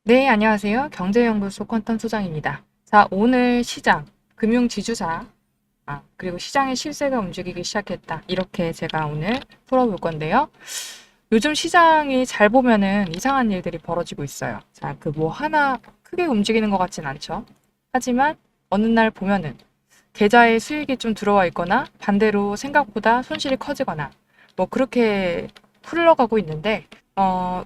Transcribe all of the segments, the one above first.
네, 안녕하세요. 경제연구소 컨턴 소장입니다. 자, 오늘 시장, 금융지주사, 그리고 시장의 실세가 움직이기 시작했다. 이렇게 제가 오늘 풀어볼 건데요. 요즘 시장이 잘 보면은 이상한 일들이 벌어지고 있어요. 자, 그 뭐 하나 크게 움직이는 것 같진 않죠. 하지만 어느 날 보면은 계좌에 수익이 좀 들어와 있거나 반대로 생각보다 손실이 커지거나 뭐 그렇게 흘러가고 있는데,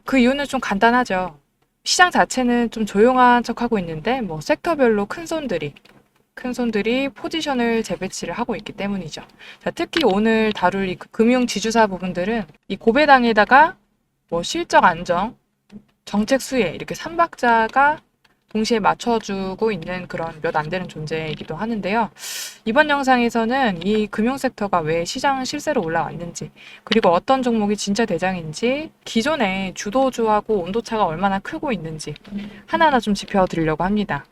그 이유는 좀 간단하죠. 시장 자체는 좀 조용한 척하고 있는데 뭐 섹터별로 큰 손들이 포지션을 재배치를 하고 있기 때문이죠. 자, 특히 오늘 다룰 이 금융 지주사 부분들은 이 고배당에다가 뭐 실적 안정, 정책 수혜 이렇게 삼박자가 동시에 맞춰주고 있는 그런 몇 안 되는 존재이기도 하는데요. 이번 영상에서는 이 금융 섹터가 왜 시장 실세로 올라왔는지, 그리고 어떤 종목이 진짜 대장인지, 기존의 주도주하고 온도차가 얼마나 크고 있는지 하나하나 좀 짚어드리려고 합니다.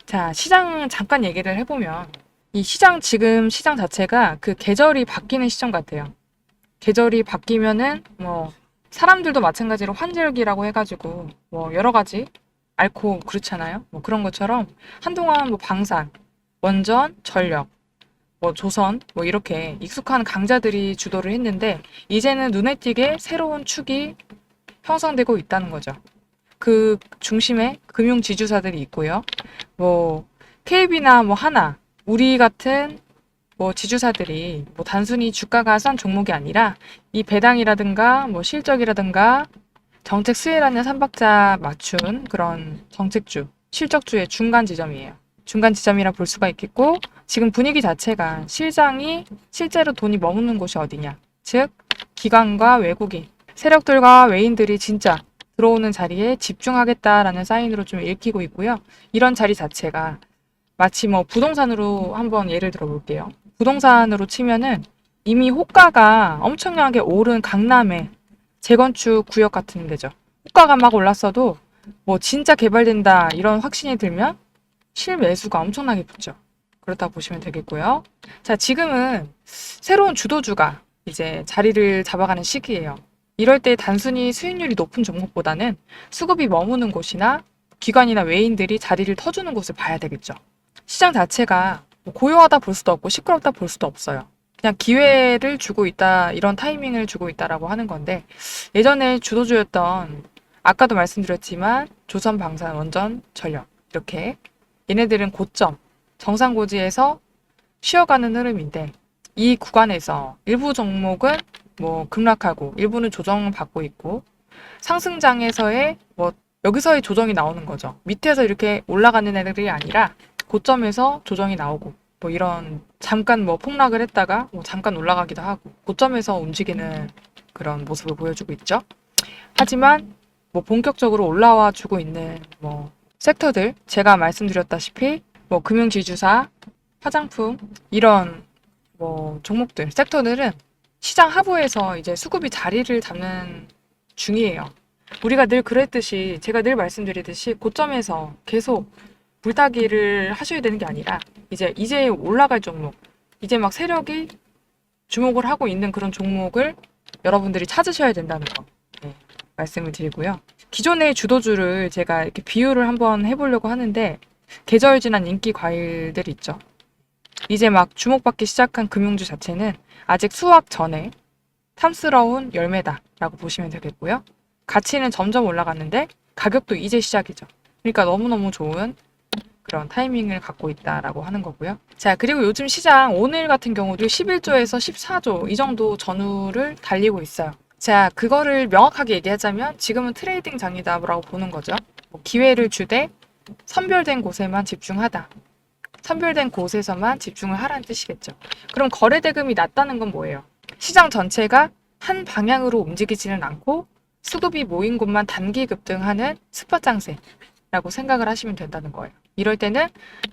자, 시장 잠깐 얘기를 해보면 이 시장 지금 시장 자체가 그 계절이 바뀌는 시점 같아요. 계절이 바뀌면은 뭐 사람들도 마찬가지로 환절기라고 해가지고 뭐 여러 가지 앓고 그렇잖아요. 뭐 그런 것처럼 한동안 뭐 방산, 원전, 전력, 뭐 조선, 뭐 이렇게 익숙한 강자들이 주도를 했는데 이제는 눈에 띄게 새로운 축이 형성되고 있다는 거죠. 그 중심에 금융 지주사들이 있고요. 뭐 KB나 뭐 하나, 우리 같은 뭐 지주사들이 뭐 단순히 주가가 싼 종목이 아니라 이 배당이라든가 뭐 실적이라든가 정책 수혜라는 삼박자 맞춘 그런 정책주, 실적주의 중간 지점이에요. 중간 지점이라 볼 수가 있겠고, 지금 분위기 자체가 시장이 실제로 돈이 머무는 곳이 어디냐. 즉, 기관과 외국인, 세력들과 외인들이 진짜 들어오는 자리에 집중하겠다라는 사인으로 좀 읽히고 있고요. 이런 자리 자체가 마치 뭐 부동산으로 한번 예를 들어 볼게요. 부동산으로 치면은 이미 호가가 엄청나게 오른 강남의 재건축 구역 같은 데죠. 호가가 막 올랐어도 뭐 진짜 개발된다 이런 확신이 들면 실매수가 엄청나게 붙죠. 그렇다고 보시면 되겠고요. 자, 지금은 새로운 주도주가 이제 자리를 잡아가는 시기예요. 이럴 때 단순히 수익률이 높은 종목보다는 수급이 머무는 곳이나 기관이나 외인들이 자리를 터주는 곳을 봐야 되겠죠. 시장 자체가 뭐 고요하다 볼 수도 없고 시끄럽다 볼 수도 없어요. 그냥 기회를 주고 있다, 이런 타이밍을 주고 있다라고 하는 건데, 예전에 주도주였던, 아까도 말씀드렸지만, 조선, 방산, 원전, 전력, 이렇게 얘네들은 고점, 정상고지에서 쉬어가는 흐름인데, 이 구간에서 일부 종목은 뭐 급락하고, 일부는 조정을 받고 있고, 상승장에서의 뭐, 여기서의 조정이 나오는 거죠. 밑에서 이렇게 올라가는 애들이 아니라, 고점에서 조정이 나오고, 뭐 이런 잠깐 뭐 폭락을 했다가 뭐 잠깐 올라가기도 하고 고점에서 움직이는 그런 모습을 보여주고 있죠. 하지만 뭐 본격적으로 올라와 주고 있는 뭐 섹터들, 제가 말씀드렸다시피 뭐 금융지주사, 화장품 이런 뭐 종목들, 섹터들은 시장 하부에서 이제 수급이 자리를 잡는 중이에요. 우리가 늘 그랬듯이, 제가 늘 말씀드리듯이 고점에서 계속 물타기를 하셔야 되는 게 아니라 이제 올라갈 종목, 이제 막 세력이 주목을 하고 있는 그런 종목을 여러분들이 찾으셔야 된다는 거, 네, 말씀을 드리고요. 기존의 주도주를 제가 이렇게 비유를 한번 해보려고 하는데, 계절 지난 인기 과일들 있죠. 이제 막 주목받기 시작한 금융주 자체는 아직 수확 전에 탐스러운 열매다라고 보시면 되겠고요. 가치는 점점 올라갔는데 가격도 이제 시작이죠. 그러니까 너무너무 좋은 그런 타이밍을 갖고 있다라고 하는 거고요. 자, 그리고 요즘 시장 오늘 같은 경우도 11조에서 14조 이 정도 전후를 달리고 있어요. 자, 그거를 명확하게 얘기하자면 지금은 트레이딩 장이다라고 보는 거죠. 뭐 기회를 주되 선별된 곳에만 집중하다. 선별된 곳에서만 집중을 하라는 뜻이겠죠. 그럼 거래 대금이 낮다는 건 뭐예요? 시장 전체가 한 방향으로 움직이지는 않고 수급이 모인 곳만 단기 급등하는 스팟 장세라고 생각을 하시면 된다는 거예요. 이럴 때는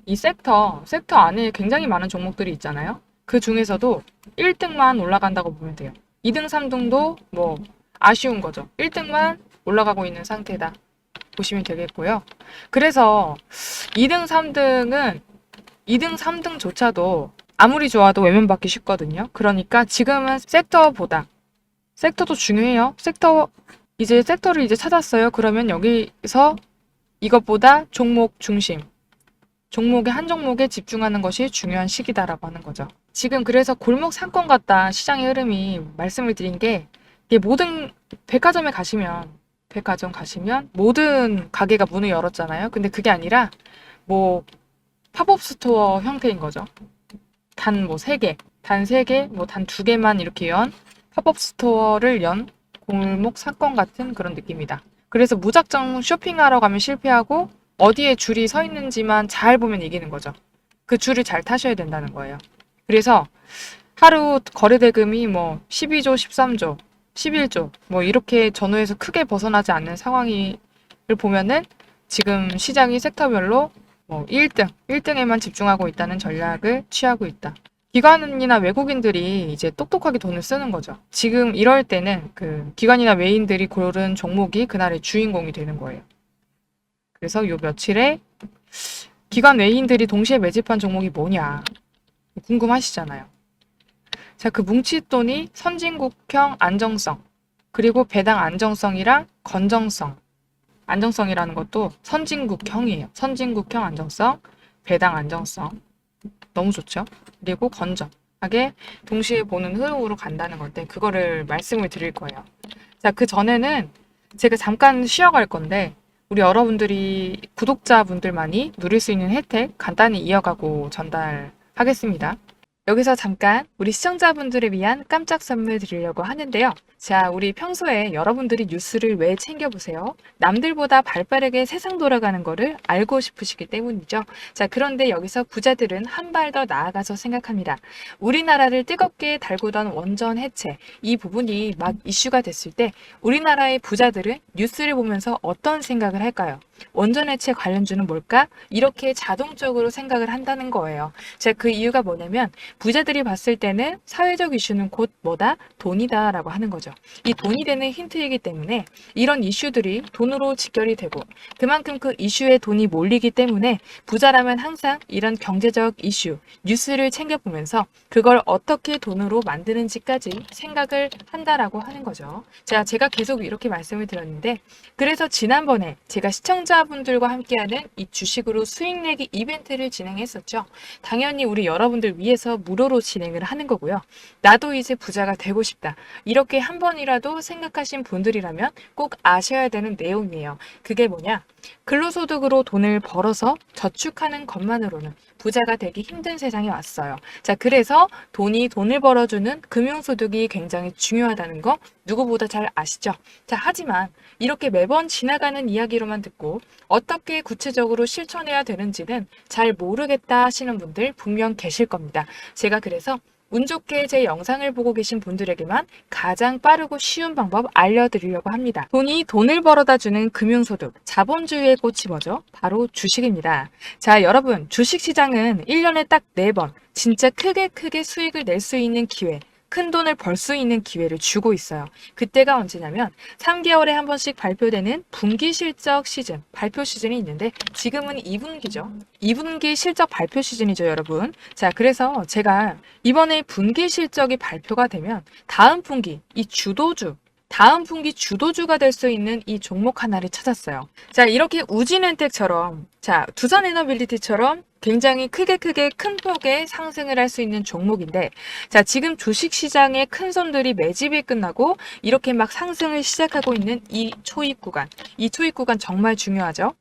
이 섹터 안에 굉장히 많은 종목들이 있잖아요. 그 중에서도 1등만 올라간다고 보면 돼요. 2등, 3등도 뭐 아쉬운 거죠. 1등만 올라가고 있는 상태다 보시면 되겠고요. 그래서 2등, 3등조차도 아무리 좋아도 외면받기 쉽거든요. 그러니까 지금은 섹터도 중요해요. 섹터를 이제 찾았어요. 그러면 여기서 이것보다 종목 중심, 종목의 한 종목에 집중하는 것이 중요한 시기다라고 하는 거죠. 지금 그래서 골목 상권 같다 시장의 흐름이 말씀을 드린 게 이게 모든 백화점 가시면 모든 가게가 문을 열었잖아요. 근데 그게 아니라 뭐 팝업 스토어 형태인 거죠. 단 뭐 3개, 단 3개, 뭐 단 2개만 이렇게 연 팝업 스토어를 연 골목 사건 같은 그런 느낌이다. 그래서 무작정 쇼핑하러 가면 실패하고 어디에 줄이 서 있는지만 잘 보면 이기는 거죠. 그 줄을 잘 타셔야 된다는 거예요. 그래서 하루 거래 대금이 뭐 12조, 13조, 11조 뭐 이렇게 전후에서 크게 벗어나지 않는 상황을 보면은 지금 시장이 섹터별로 뭐 1등에만 집중하고 있다는 전략을 취하고 있다. 기관이나 외국인들이 이제 똑똑하게 돈을 쓰는 거죠. 지금 이럴 때는 그 기관이나 외인들이 고른 종목이 그날의 주인공이 되는 거예요. 그래서 요 며칠에 기관 외인들이 동시에 매집한 종목이 뭐냐 궁금하시잖아요. 자, 그 뭉칫돈이 선진국형 안정성, 그리고 배당 안정성이랑 건정성. 안정성이라는 것도 선진국형이에요. 선진국형 안정성, 배당 안정성. 너무 좋죠? 그리고 건전하게 동시에 보는 흐름으로 간다는 건데 그거를 말씀을 드릴 거예요. 자, 그 전에는 제가 잠깐 쉬어갈 건데 우리 여러분들이 구독자분들만이 누릴 수 있는 혜택 간단히 이어가고 전달하겠습니다. 여기서 잠깐 우리 시청자분들을 위한 깜짝 선물 드리려고 하는데요. 자, 우리 평소에 여러분들이 뉴스를 왜 챙겨보세요? 남들보다 발빠르게 세상 돌아가는 거를 알고 싶으시기 때문이죠. 자, 그런데 여기서 부자들은 한 발 더 나아가서 생각합니다. 우리나라를 뜨겁게 달구던 원전 해체, 이 부분이 막 이슈가 됐을 때 우리나라의 부자들은 뉴스를 보면서 어떤 생각을 할까요? 원전 해체 관련주는 뭘까? 이렇게 자동적으로 생각을 한다는 거예요. 자, 그 이유가 뭐냐면 부자들이 봤을 때는 사회적 이슈는 곧 뭐다? 돈이다 라고 하는 거죠. 이 돈이 되는 힌트이기 때문에 이런 이슈들이 돈으로 직결이 되고 그만큼 그 이슈에 돈이 몰리기 때문에 부자라면 항상 이런 경제적 이슈, 뉴스를 챙겨보면서 그걸 어떻게 돈으로 만드는지까지 생각을 한다라고 하는 거죠. 자, 제가 계속 이렇게 말씀을 드렸는데 그래서 지난번에 제가 시청자분들과 함께하는 이 주식으로 수익 내기 이벤트를 진행했었죠. 당연히 우리 여러분들 위해서 무료로 진행을 하는 거고요. 나도 이제 부자가 되고 싶다. 이렇게 한 번이라도 생각하신 분들이라면 꼭 아셔야 되는 내용이에요. 그게 뭐냐? 근로소득으로 돈을 벌어서 저축하는 것만으로는 부자가 되기 힘든 세상이 왔어요. 자, 그래서 돈이 돈을 벌어주는 금융소득이 굉장히 중요하다는 거 누구보다 잘 아시죠? 자, 하지만 이렇게 매번 지나가는 이야기로만 듣고 어떻게 구체적으로 실천해야 되는지는 잘 모르겠다 하시는 분들 분명 계실 겁니다. 제가 그래서 운 좋게 제 영상을 보고 계신 분들에게만 가장 빠르고 쉬운 방법 알려드리려고 합니다. 돈이 돈을 벌어다 주는 금융소득, 자본주의의 꽃이 뭐죠? 바로 주식입니다. 자, 여러분, 주식시장은 1년에 딱 4번 진짜 크게 수익을 낼 수 있는 기회, 큰 돈을 벌 수 있는 기회를 주고 있어요. 그때가 언제냐면 3개월에 한 번씩 발표되는 분기 실적 시즌, 발표 시즌이 있는데 지금은 2분기죠. 2분기 실적 발표 시즌이죠, 여러분. 자, 그래서 제가 이번에 분기 실적이 발표가 되면 다음 분기 다음 분기 주도주가 될 수 있는 이 종목 하나를 찾았어요. 자, 이렇게 우진엔텍처럼, 자, 두산에너빌리티처럼 굉장히 크게 큰 폭의 상승을 할 수 있는 종목인데, 자, 지금 주식시장의 큰 손들이 매집이 끝나고 이렇게 막 상승을 시작하고 있는 이 초입 구간 정말 중요하죠.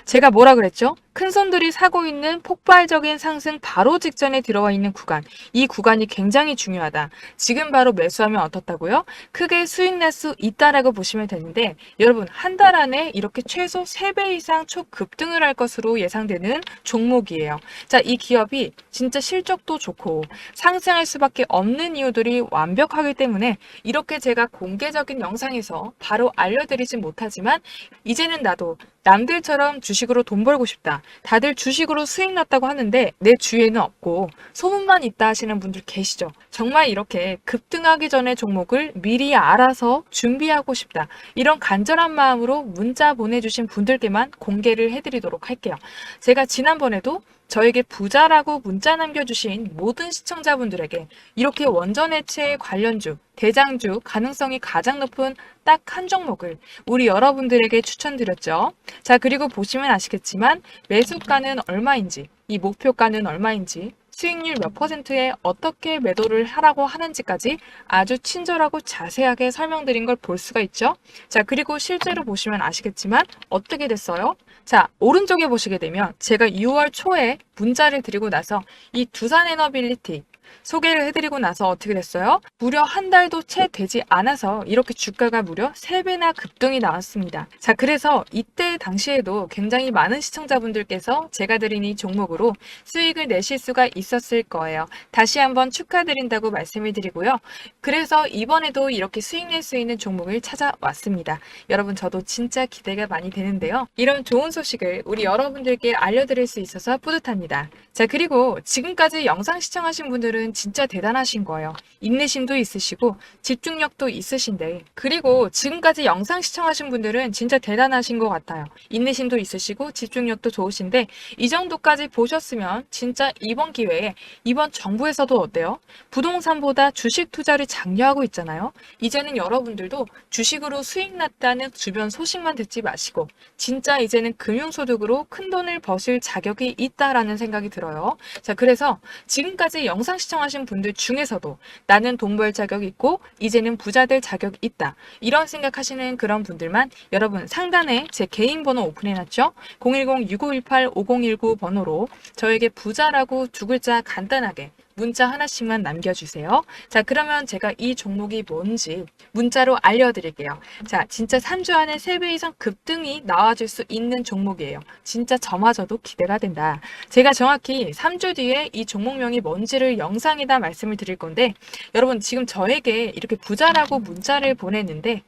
제가 뭐라 그랬죠? 큰 손들이 사고 있는 폭발적인 상승 바로 직전에 들어와 있는 구간, 이 구간이 굉장히 중요하다. 지금 바로 매수하면 어떻다고요? 크게 수익 낼 수 있다라고 보시면 되는데, 여러분, 한 달 안에 이렇게 최소 3배 이상 초급등을 할 것으로 예상되는 종목이에요. 자, 이 기업이 진짜 실적도 좋고 상승할 수밖에 없는 이유들이 완벽하기 때문에 이렇게 제가 공개적인 영상에서 바로 알려드리진 못하지만 이제는 나도 남들처럼 주식으로 돈 벌고 싶다. 다들 주식으로 수익 났다고 하는데 내 주위에는 없고 소문만 있다 하시는 분들 계시죠. 정말 이렇게 급등하기 전에 종목을 미리 알아서 준비하고 싶다. 이런 간절한 마음으로 문자 보내주신 분들께만 공개를 해드리도록 할게요. 할게요. 제가 지난번에도 저에게 부자라고 문자 남겨주신 모든 시청자분들에게 이렇게 원전해체 관련주, 대장주 가능성이 가장 높은 딱 한 종목을 우리 여러분들에게 추천드렸죠. 자, 그리고 보시면 아시겠지만 매수가는 얼마인지, 이 목표가는 얼마인지, 수익률 몇 %에 어떻게 매도를 하라고 하는지까지 아주 친절하고 자세하게 설명드린 걸 볼 수가 있죠. 자, 그리고 실제로 보시면 아시겠지만 어떻게 됐어요? 자, 오른쪽에 보시게 되면 제가 6월 초에 문자를 드리고 나서 이 두산에너빌리티 소개를 해드리고 나서 어떻게 됐어요? 무려 한 달도 채 되지 않아서 이렇게 주가가 무려 3배나 급등이 나왔습니다. 자, 그래서 이때 당시에도 굉장히 많은 시청자분들께서 제가 드린 이 종목으로 수익을 내실 수가 있었을 거예요. 다시 한번 축하드린다고 말씀을 드리고요. 그래서 이번에도 이렇게 수익 낼 수 있는 종목을 찾아왔습니다. 여러분, 저도 진짜 기대가 많이 되는데요. 이런 좋은 소식을 우리 여러분들께 알려드릴 수 있어서 뿌듯합니다. 자, 그리고 지금까지 영상 시청하신 분들은 진짜 대단하신 거예요. 인내심도 있으시고 집중력도 있으신데, 그리고 지금까지 영상 시청하신 분들은 진짜 대단하신 것 같아요. 인내심도 있으시고 집중력도 좋으신데 이 정도까지 보셨으면 진짜 이번 기회에 이번 정부에서도 어때요? 부동산보다 주식 투자를 장려하고 있잖아요. 이제는 여러분들도 주식으로 수익 났다는 주변 소식만 듣지 마시고 진짜 이제는 금융소득으로 큰 돈을 버실 자격이 있다라는 생각이 들어요. 자, 그래서 지금까지 영상 시청하신 분들 중에서도 나는 돈 벌 자격이 있고 이제는 부자 될 자격이 있다, 이런 생각하시는 그런 분들만 여러분 상단에 제 개인 번호 오픈해놨죠. 010-6518-5019 번호로 저에게 부자라고 두 글자 간단하게 문자 하나씩만 남겨주세요. 자, 그러면 제가 이 종목이 뭔지 문자로 알려드릴게요. 자, 진짜 3주 안에 3배 이상 급등이 나와줄 수 있는 종목이에요. 진짜 저마저도 기대가 된다. 제가 정확히 3주 뒤에 이 종목명이 뭔지를 영상에다 말씀을 드릴 건데, 여러분 지금 저에게 이렇게 부자라고 문자를 보냈는데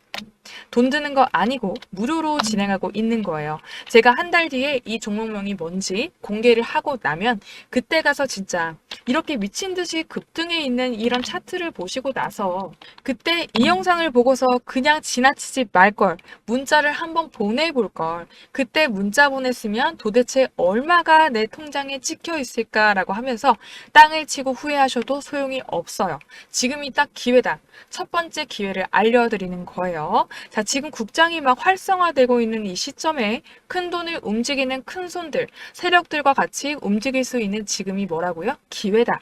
돈 드는 거 아니고 무료로 진행하고 있는 거예요. 제가 한 달 뒤에 이 종목명이 뭔지 공개를 하고 나면 그때 가서 진짜 이렇게 미친 듯이 급등해 있는 이런 차트를 보시고 나서 그때 이 영상을 보고서 그냥 지나치지 말걸, 문자를 한번 보내볼걸, 그때 문자 보냈으면 도대체 얼마가 내 통장에 찍혀 있을까라고 하면서 땅을 치고 후회하셔도 소용이 없어요. 지금이 딱 기회다. 첫 번째 기회를 알려드리는 거예요. 자, 지금 국장이 막 활성화되고 있는 이 시점에 큰 돈을 움직이는 큰 손들, 세력들과 같이 움직일 수 있는 지금이 뭐라고요? 기회다.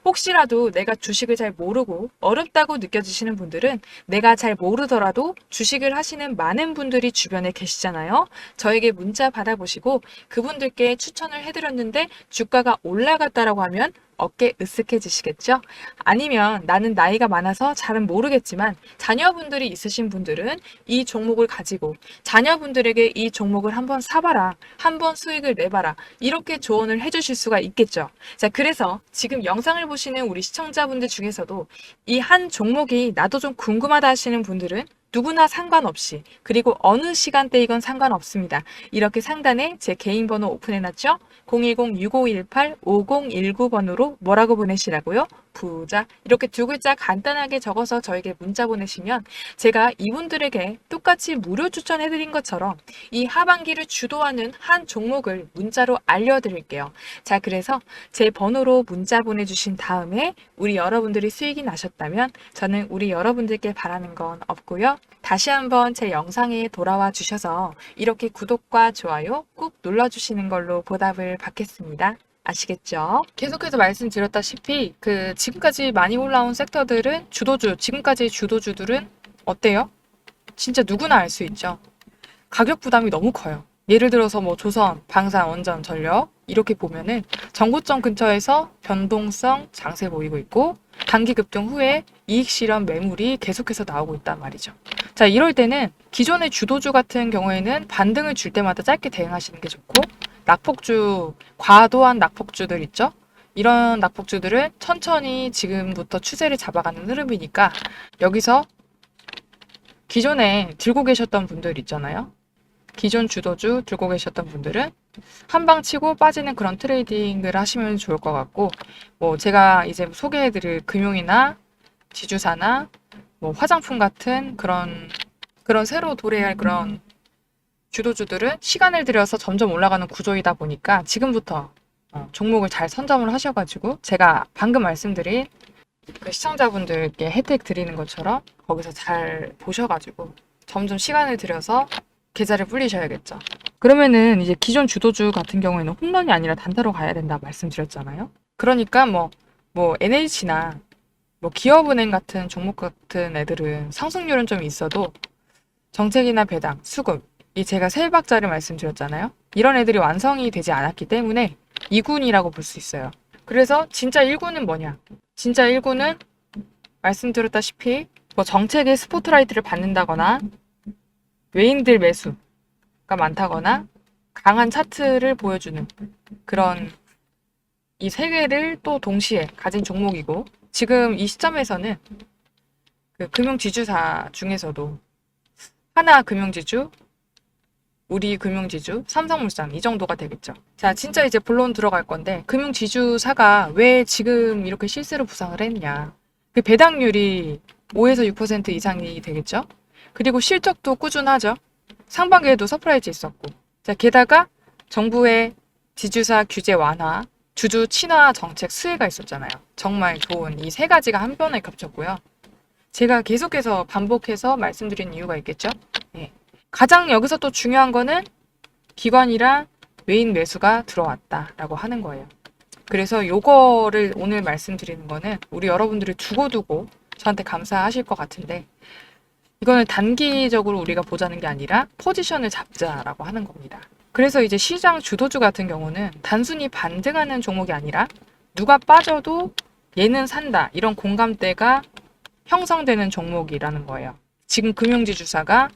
혹시라도 내가 주식을 잘 모르고 어렵다고 느껴지시는 분들은, 내가 잘 모르더라도 주식을 하시는 많은 분들이 주변에 계시잖아요. 저에게 문자 받아보시고 그분들께 추천을 해드렸는데 주가가 올라갔다라고 하면 어깨 으쓱해지시겠죠? 아니면 나는 나이가 많아서 잘은 모르겠지만 자녀분들이 있으신 분들은 이 종목을 가지고 자녀분들에게 이 종목을 한번 사봐라, 한번 수익을 내봐라, 이렇게 조언을 해주실 수가 있겠죠. 자, 그래서 지금 영상을 보시는 우리 시청자분들 중에서도 이 한 종목이 나도 좀 궁금하다 하시는 분들은 누구나 상관없이, 그리고 어느 시간대이건 상관없습니다. 이렇게 상단에 제 개인 번호 오픈해놨죠? 010-6518-5019번으로 뭐라고 보내시라고요? 부자. 이렇게 두 글자 간단하게 적어서 저에게 문자 보내시면 제가 이분들에게 똑같이 무료 추천해드린 것처럼 이 하반기를 주도하는 한 종목을 문자로 알려드릴게요. 자, 그래서 제 번호로 문자 보내주신 다음에 우리 여러분들이 수익이 나셨다면 저는 우리 여러분들께 바라는 건 없고요. 다시 한번 제 영상에 돌아와 주셔서 이렇게 구독과 좋아요 꾹 눌러주시는 걸로 보답을 받겠습니다. 아시겠죠? 계속해서 말씀드렸다시피 지금까지 많이 올라온 섹터들은 지금까지 주도주들은 어때요? 진짜 누구나 알 수 있죠. 가격 부담이 너무 커요. 예를 들어서 뭐 조선, 방산, 원전, 전력 이렇게 보면은 전고점 근처에서 변동성 장세 보이고 있고 단기 급등 후에 이익 실현 매물이 계속해서 나오고 있단 말이죠. 자, 이럴 때는 기존의 주도주 같은 경우에는 반등을 줄 때마다 짧게 대응하시는 게 좋고, 낙폭주, 과도한 낙폭주들 있죠? 이런 낙폭주들은 천천히 지금부터 추세를 잡아가는 흐름이니까 여기서 기존에 들고 계셨던 분들 있잖아요. 기존 주도주 들고 계셨던 분들은 한방 치고 빠지는 그런 트레이딩을 하시면 좋을 것 같고, 뭐 제가 이제 소개해드릴 금융이나 지주사나 뭐 화장품 같은 그런 새로 도래할 그런 주도주들은 시간을 들여서 점점 올라가는 구조이다 보니까 지금부터 종목을 잘 선점을 하셔가지고 제가 방금 말씀드린 그 시청자분들께 혜택 드리는 것처럼 거기서 잘 보셔가지고 점점 시간을 들여서 계좌를 불리셔야겠죠. 그러면은 이제 기존 주도주 같은 경우에는 홈런이 아니라 단타로 가야 된다 말씀드렸잖아요. 그러니까 뭐 NH나 뭐 기업은행 같은 종목 같은 애들은 상승률은 좀 있어도 정책이나 배당, 수급, 이 제가 세 박자를 말씀드렸잖아요. 이런 애들이 완성이 되지 않았기 때문에 2군이라고 볼 수 있어요. 그래서 진짜 1군은 뭐냐? 진짜 1군은 말씀드렸다시피 뭐 정책의 스포트라이트를 받는다거나 외인들 매수가 많다거나 강한 차트를 보여주는 그런 이 세 개를 또 동시에 가진 종목이고 지금 이 시점에서는 그 금융지주사 중에서도 하나금융지주, 우리금융지주, 삼성물산 이 정도가 되겠죠. 자, 진짜 이제 본론 들어갈 건데 금융지주사가 왜 지금 이렇게 실세로 부상을 했냐. 그 배당률이 5에서 6% 이상이 되겠죠. 그리고 실적도 꾸준하죠. 상반기에도 서프라이즈 있었고. 자, 게다가 정부의 지주사 규제 완화, 주주 친화 정책 수혜가 있었잖아요. 정말 좋은 이 세 가지가 한 번에 겹쳤고요. 제가 계속해서 반복해서 말씀드린 이유가 있겠죠. 예. 가장 여기서 또 중요한 거는 기관이랑 외인 매수가 들어왔다라고 하는 거예요. 그래서 요거를 오늘 말씀드리는 거는 우리 여러분들이 두고두고 저한테 감사하실 것 같은데 이거는 단기적으로 우리가 보자는 게 아니라 포지션을 잡자라고 하는 겁니다. 그래서 이제 시장 주도주 같은 경우는 단순히 반등하는 종목이 아니라 누가 빠져도 얘는 산다 이런 공감대가 형성되는 종목이라는 거예요. 지금 금융지주사가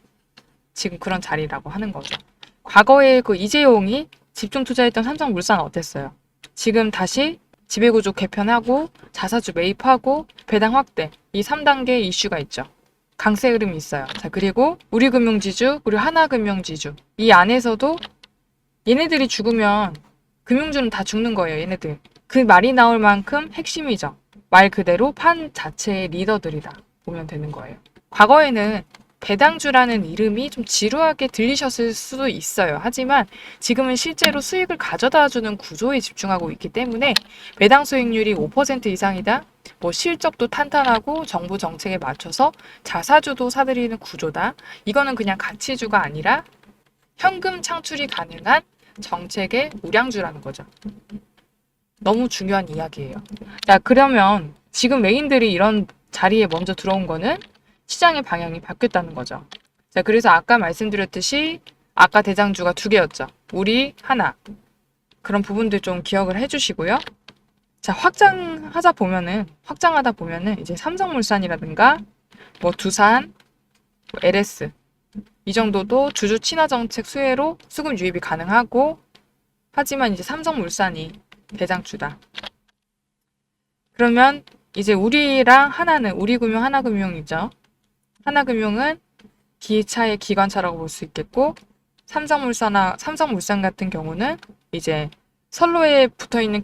지금 그런 자리라고 하는 거죠. 과거에 그 이재용이 집중 투자했던 삼성물산 어땠어요? 지금 다시 지배구조 개편하고 자사주 매입하고 배당 확대 이 3단계 이슈가 있죠. 강세 흐름이 있어요. 자, 그리고 우리금융지주 그리고 하나금융지주 이 안에서도 얘네들이 죽으면 금융주는 다 죽는 거예요. 얘네들. 그 말이 나올 만큼 핵심이죠. 말 그대로 판 자체의 리더들이다 보면 되는 거예요. 과거에는 배당주라는 이름이 좀 지루하게 들리셨을 수도 있어요. 하지만 지금은 실제로 수익을 가져다주는 구조에 집중하고 있기 때문에 배당 수익률이 5% 이상이다. 뭐 실적도 탄탄하고 정부 정책에 맞춰서 자사주도 사들이는 구조다. 이거는 그냥 가치주가 아니라 현금 창출이 가능한 정책의 우량주라는 거죠. 너무 중요한 이야기예요. 자, 그러면 지금 메인들이 이런 자리에 먼저 들어온 거는 시장의 방향이 바뀌었다는 거죠. 자, 그래서 아까 말씀드렸듯이 아까 대장주가 두 개였죠. 우리 하나. 그런 부분들 좀 기억을 해주시고요. 자, 확장하다 보면은 이제 삼성물산이라든가 뭐 두산, 뭐 LS 이 정도도 주주 친화 정책 수혜로 수급 유입이 가능하고 하지만 이제 삼성물산이 대장주다. 그러면 이제 우리랑 하나는 우리금융 하나금융이죠. 하나금융은 기차의 기관차라고 볼 수 있겠고 삼성물산 같은 경우는 이제 선로에 붙어있는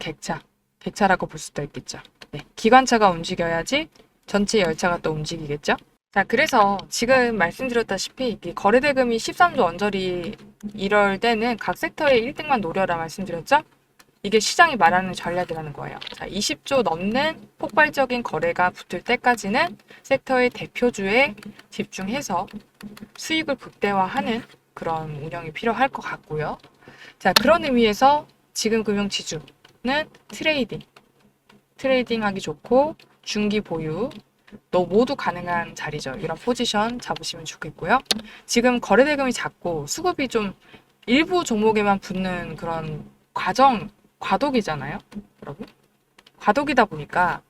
객차라고 볼 수도 있겠죠. 네, 기관차가 움직여야지 전체 열차가 또 움직이겠죠. 자, 그래서 지금 말씀드렸다시피 거래대금이 13조 언저리 이럴 때는 각 섹터의 1등만 노려라 말씀드렸죠? 이게 시장이 말하는 전략이라는 거예요. 자, 20조 넘는 폭발적인 거래가 붙을 때까지는 섹터의 대표주에 집중해서 수익을 극대화하는 그런 운영이 필요할 것 같고요. 자, 그런 의미에서 지금 금융지주는 트레이딩하기 좋고 중기 보유 또 모두 가능한 자리죠. 이런 포지션 잡으시면 좋겠고요. 지금 거래대금이 작고 수급이 좀 일부 종목에만 붙는 그런 과도기잖아요, 여러분. 과도기다 보니까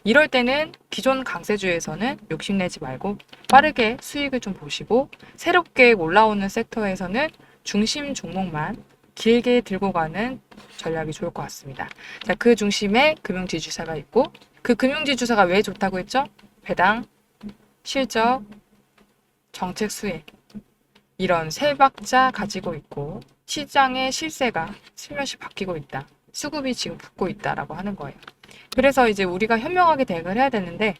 이럴 때는 기존 강세주에서는 욕심내지 말고 빠르게 수익을 좀 보시고 새롭게 올라오는 섹터에서는 중심 종목만 길게 들고 가는 전략이 좋을 것 같습니다. 자, 그 중심에 금융지주사가 있고 그 금융지주사가 왜 좋다고 했죠? 배당, 실적, 정책 수혜 이런 세 박자 가지고 있고 시장의 실세가 슬며시 바뀌고 있다. 수급이 지금 붙고 있다라고 하는 거예요. 그래서 이제 우리가 현명하게 대응을 해야 되는데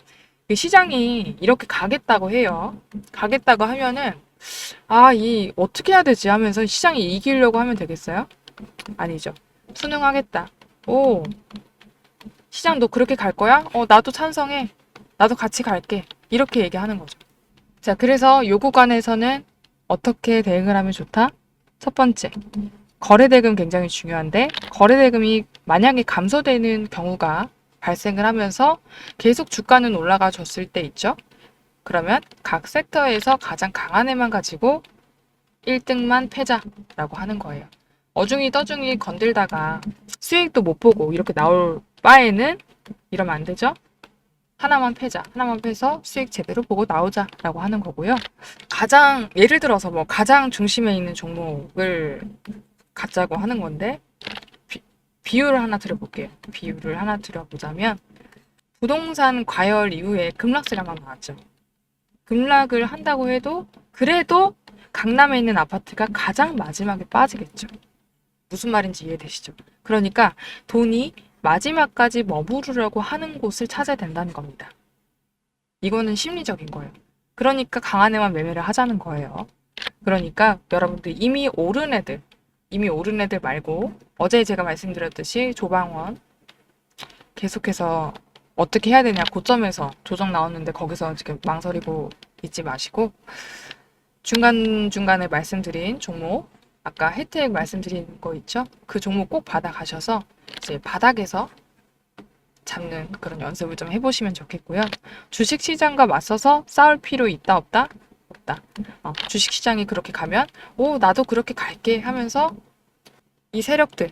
시장이 이렇게 가겠다고 해요. 가겠다고 하면은 어떻게 해야 되지 하면서 시장이 이기려고 하면 되겠어요? 아니죠. 순응하겠다. 오, 시장 너 그렇게 갈 거야? 나도 찬성해. 나도 같이 갈게. 이렇게 얘기하는 거죠. 자, 그래서 요 구간에서는 어떻게 대응을 하면 좋다? 첫 번째, 거래대금 굉장히 중요한데, 거래대금이 만약에 감소되는 경우가 발생을 하면서 계속 주가는 올라가 줬을 때 있죠? 그러면 각 섹터에서 가장 강한 애만 가지고 1등만 패자라고 하는 거예요. 어중이 떠중이 건들다가 수익도 못 보고 이렇게 나올 바에는 이러면 안 되죠? 하나만 패자, 하나만 패서 수익 제대로 보고 나오자라고 하는 거고요. 예를 들어서 뭐 가장 중심에 있는 종목을 갖자고 하는 건데, 비유를 하나 드려볼게요. 비유를 하나 드려보자면, 부동산 과열 이후에 급락세가 막 나왔죠. 급락을 한다고 해도, 그래도 강남에 있는 아파트가 가장 마지막에 빠지겠죠. 무슨 말인지 이해되시죠? 그러니까 돈이 마지막까지 머무르려고 하는 곳을 찾아야 된다는 겁니다. 이거는 심리적인 거예요. 그러니까 강한 애만 매매를 하자는 거예요. 그러니까 여러분들 이미 오른 애들 말고 어제 제가 말씀드렸듯이 조방원 계속해서 어떻게 해야 되냐, 고점에서 조정 나왔는데 거기서 지금 망설이고 있지 마시고, 중간중간에 말씀드린 종목, 아까 혜택 말씀드린 거 있죠? 그 종목 꼭 받아가셔서 이제 바닥에서 잡는 그런 연습을 좀 해보시면 좋겠고요. 주식시장과 맞서서 싸울 필요 있다 없다? 없다. 주식시장이 그렇게 가면 나도 그렇게 갈게 하면서 이 세력들,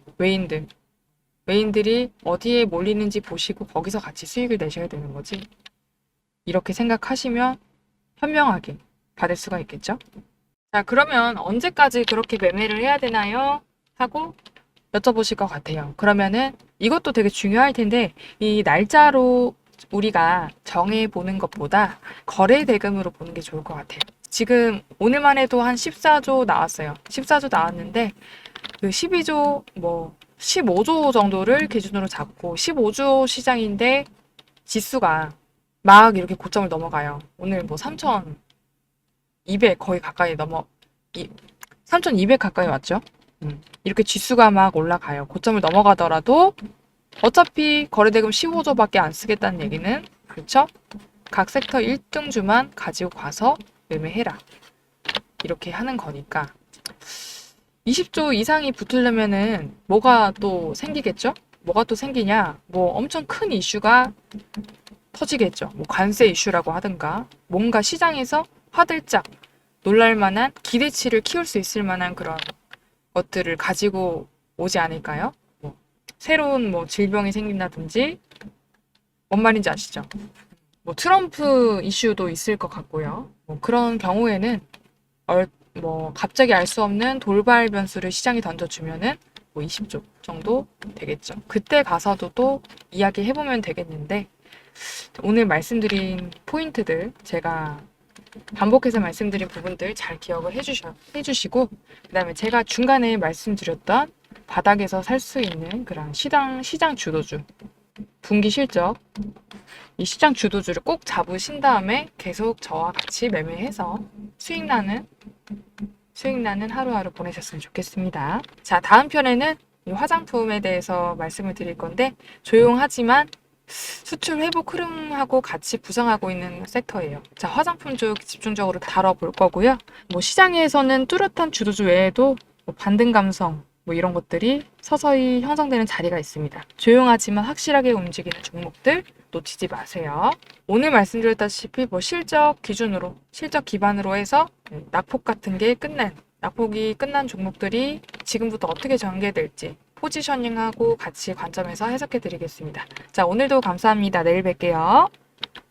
외인들이 어디에 몰리는지 보시고 거기서 같이 수익을 내셔야 되는 거지. 이렇게 생각하시면 현명하게 받을 수가 있겠죠? 자, 그러면 언제까지 그렇게 매매를 해야 되나요? 하고 여쭤보실 것 같아요. 그러면은 이것도 되게 중요할 텐데, 이 날짜로 우리가 정해보는 것보다 거래 대금으로 보는 게 좋을 것 같아요. 지금 오늘만 해도 한 14조 나왔어요. 14조 나왔는데 그 12조, 15조 정도를 기준으로 잡고 15조 시장인데 지수가 막 이렇게 고점을 넘어가요. 오늘 3,200 거의 가까이 3,200 가까이 왔죠? 이렇게 지수가 막 올라가요. 고점을 넘어가더라도 어차피 거래대금 15조밖에 안 쓰겠다는 얘기는, 그렇죠? 각 섹터 1등주만 가지고 가서 매매해라. 이렇게 하는 거니까 20조 이상이 붙으려면은 뭐가 또 생기겠죠? 뭐가 또 생기냐? 엄청 큰 이슈가 터지겠죠. 관세 이슈라고 하든가, 뭔가 시장에서 화들짝 놀랄만한 기대치를 키울 수 있을 만한 그런 것들을 가지고 오지 않을까요? 새로운 질병이 생긴다든지, 뭔 말인지 아시죠? 트럼프 이슈도 있을 것 같고요. 그런 경우에는 갑자기 알 수 없는 돌발 변수를 시장이 던져주면은 20조 정도 되겠죠. 그때 가서도 또 이야기 해보면 되겠는데, 오늘 말씀드린 포인트들, 제가 반복해서 말씀드린 부분들 잘 기억을 해주시고, 그 다음에 제가 중간에 말씀드렸던 바닥에서 살 수 있는 그런 시장 주도주, 분기 실적, 이 시장 주도주를 꼭 잡으신 다음에 계속 저와 같이 매매해서 수익 나는 하루하루 보내셨으면 좋겠습니다. 자, 다음 편에는 이 화장품에 대해서 말씀을 드릴 건데, 조용하지만 수출 회복 흐름하고 같이 부상하고 있는 섹터예요. 자, 화장품 쪽 집중적으로 다뤄볼 거고요. 시장에서는 뚜렷한 주도주 외에도 반등 감성, 이런 것들이 서서히 형성되는 자리가 있습니다. 조용하지만 확실하게 움직이는 종목들 놓치지 마세요. 오늘 말씀드렸다시피 실적 기반으로 해서 낙폭이 끝난 종목들이 지금부터 어떻게 전개될지 포지셔닝하고 같이 관점에서 해석해 드리겠습니다. 자, 오늘도 감사합니다. 내일 뵐게요.